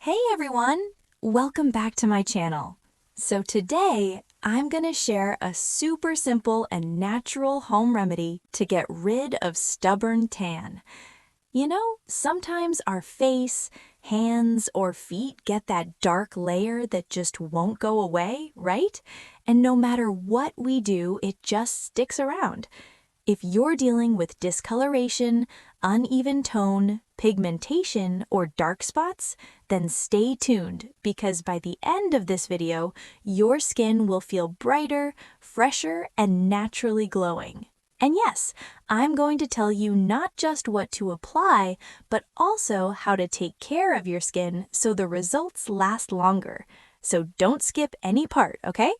Hey everyone! Welcome back to my channel. So today, I'm gonna share a super simple and natural home remedy to get rid of stubborn tan. You know, sometimes our face, hands, or feet get that dark layer that just won't go away, right? And no matter what we do, it just sticks around. If you're dealing with discoloration, uneven tone, pigmentation, or dark spots, then stay tuned because by the end of this video, your skin will feel brighter, fresher, and naturally glowing. And yes, I'm going to tell you not just what to apply, but also how to take care of your skin so the results last longer. So don't skip any part, okay?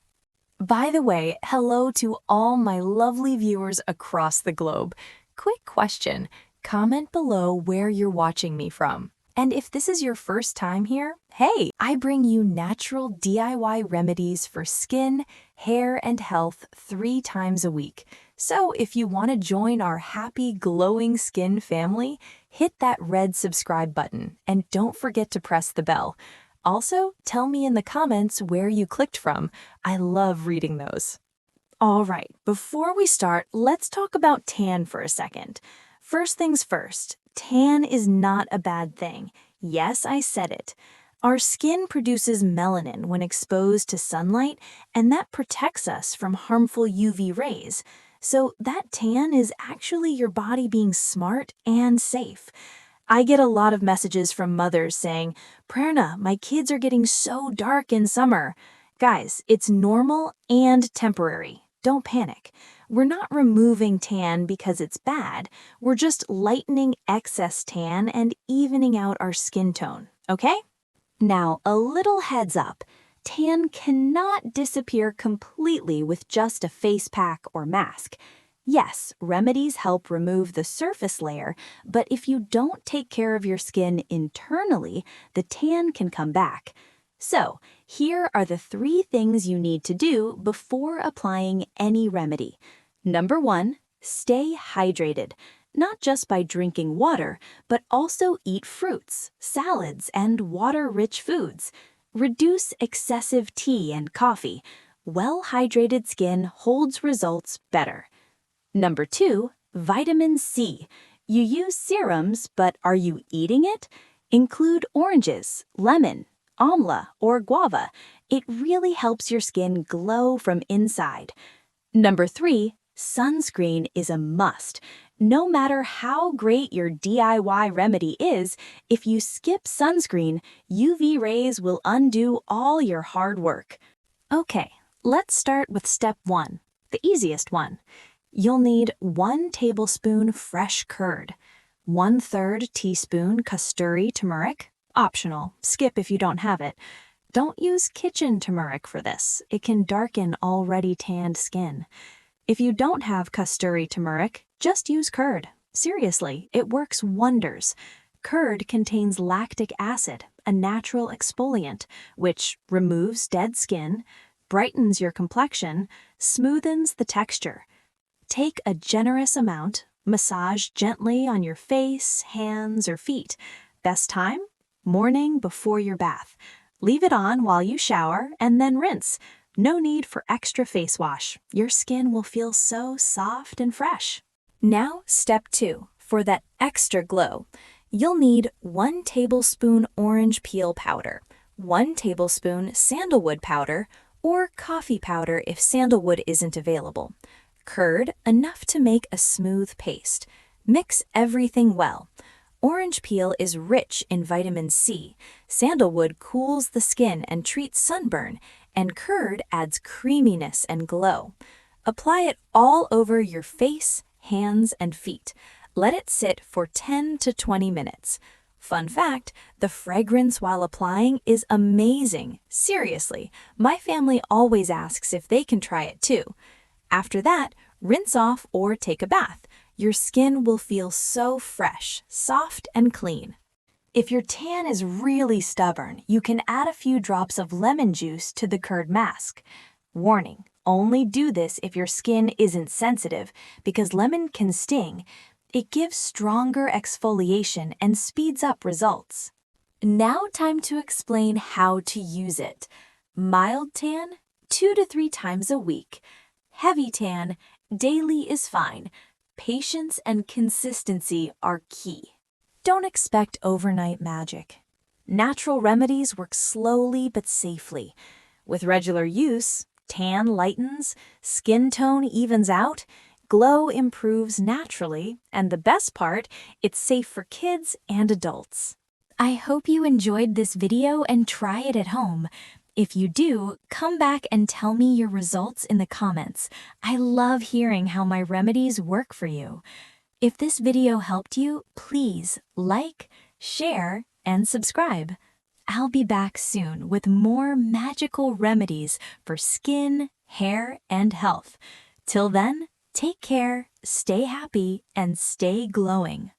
By the way, hello to all my lovely viewers across the globe. Quick question, comment below where you're watching me from. And if this is your first time here, hey, I bring you natural DIY remedies for skin, hair, and health 3 times a week. So if you want to join our happy, glowing skin family, hit that red subscribe button and don't forget to press the bell. Also, tell me in the comments where you clicked from. I love reading those. All right, before we start, let's talk about tan for a second. First things first, tan is not a bad thing. Yes, I said it. Our skin produces melanin when exposed to sunlight, and that protects us from harmful UV rays. So that tan is actually your body being smart and safe. I get a lot of messages from mothers saying, "Prerna, my kids are getting so dark in summer." Guys, it's normal and temporary. Don't panic. We're not removing tan because it's bad. We're just lightening excess tan and evening out our skin tone, okay? Now, a little heads up. Tan cannot disappear completely with just a face pack or mask. Yes, remedies help remove the surface layer, but if you don't take care of your skin internally, the tan can come back. So, here are the 3 things you need to do before applying any remedy. Number 1, stay hydrated. Not just by drinking water, but also eat fruits, salads, and water-rich foods. Reduce excessive tea and coffee. Well-hydrated skin holds results better. Number 2, vitamin C. You use serums, but are you eating it? Include oranges, lemon, amla, or guava. It really helps your skin glow from inside. Number 3, sunscreen is a must. No matter how great your DIY remedy is, if you skip sunscreen, UV rays will undo all your hard work. Okay, let's start with step 1, the easiest one. You'll need 1 tablespoon fresh curd, 1/3 teaspoon kasturi turmeric, optional, skip if you don't have it. Don't use kitchen turmeric for this, it can darken already tanned skin. If you don't have kasturi turmeric, just use curd. Seriously, it works wonders. Curd contains lactic acid, a natural exfoliant, which removes dead skin, brightens your complexion, smoothens the texture. Take a generous amount, massage gently on your face, hands, or feet. Best time? Morning before your bath. Leave it on while you shower and then rinse. No need for extra face wash. Your skin will feel so soft and fresh. Now, step 2, for that extra glow. You'll need 1 tablespoon orange peel powder, 1 tablespoon sandalwood powder, or coffee powder if sandalwood isn't available. Curd, enough to make a smooth paste. Mix everything well. Orange peel is rich in vitamin C. Sandalwood cools the skin and treats sunburn, and curd adds creaminess and glow. Apply it all over your face, hands, and feet. Let it sit for 10 to 20 minutes. Fun fact, the fragrance while applying is amazing. Seriously, my family always asks if they can try it too. After that, rinse off or take a bath. Your skin will feel so fresh, soft, and clean. If your tan is really stubborn, you can add a few drops of lemon juice to the curd mask. Warning, only do this if your skin isn't sensitive, because lemon can sting. It gives stronger exfoliation and speeds up results. Now time to explain how to use it. Mild tan, 2 to 3 times a week. Heavy tan, daily is fine. Patience and consistency are key. Don't expect overnight magic. Natural remedies work slowly but safely. With regular use, tan lightens, skin tone evens out, glow improves naturally, and the best part, it's safe for kids and adults. I hope you enjoyed this video and try it at home. If you do, come back and tell me your results in the comments. I love hearing how my remedies work for you. If this video helped you, please like, share, and subscribe. I'll be back soon with more magical remedies for skin, hair, and health. Till then, take care, stay happy, and stay glowing.